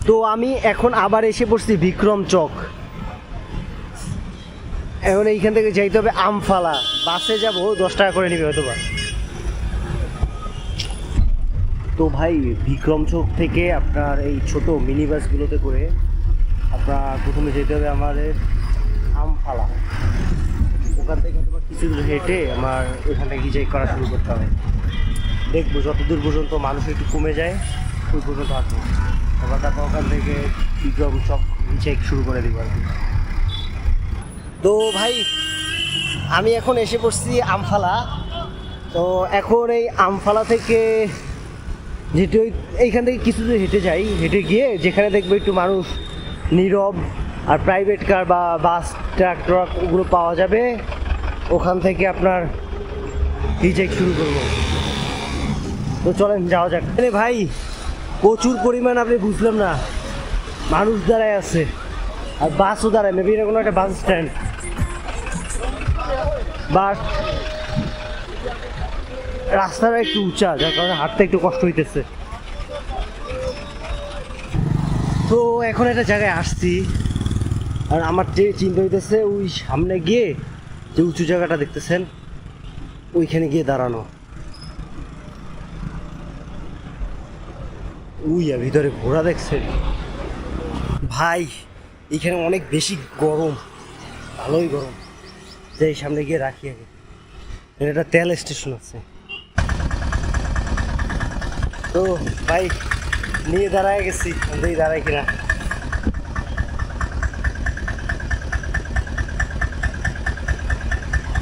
তো আমি এখন আবার এসে পড়ছি বিক্রম চক। এখন এইখান থেকে যাইতে হবে আমফালা, বাসে যাব 10 টাকা করে নিবে হয়তো বা। তো ভাই বিক্রম চক থেকে আপনার এই ছোট মিনি বাসগুলোতে করে আপনার প্রথমে যেতে হবে আমাদের আমফালা। ওখান থেকে হয়তো কিছু দূর হেঁটে আমার ওখান থেকে হিচাই করা শুরু করতে হবে। দেখবো যতদূর পর্যন্ত মানুষ একটু কমে যায় ওই পর্যন্ত আসবো, এবার তারপর ওখান থেকে বিক্রম চক হিচাই শুরু করে দিব আর কি। তো ভাই আমি এখন এসে পড়ছি আমফালা। তো এখন এই আমফালা থেকে যেটি এইখান থেকে কিছু দূর হেঁটে যাই, হেঁটে গিয়ে যেখানে দেখবো একটু মানুষ নীরব আর প্রাইভেট কার বা বাস ট্রাক ট্রাক ওগুলো পাওয়া যাবে, ওখান থেকে আপনার হিচেক শুরু করব। তো চলেন যাওয়া যাক। ভাই প্রচুর পরিমাণ আপনি বুঝলাম না মানুষ দাঁড়ায় আছে আর বাসও দাঁড়ায়, মেবি এটা কোনো একটা বাস স্ট্যান্ড। বাস রাস্তাটা একটু উঁচা, যার কারণে হাঁটতে একটু কষ্ট হইতেছে। তো এখন একটা জায়গায় আসছি আর আমার যে চিন্তা হইতেছে ওই সামনে গিয়ে যে উঁচু জায়গাটা দেখতেছেন ওইখানে গিয়ে দাঁড়ানো। উইয়া ভিতরে ঘোড়া দেখছেন ভাই, এখানে অনেক বেশি গরম, ভালোই গরম। যাই সামনে গিয়ে রাখি আগে, একটা তেল স্টেশন আছে। তো ভাই নিয়ে দাঁড়ায় গেছি, দাঁড়াই কিনা।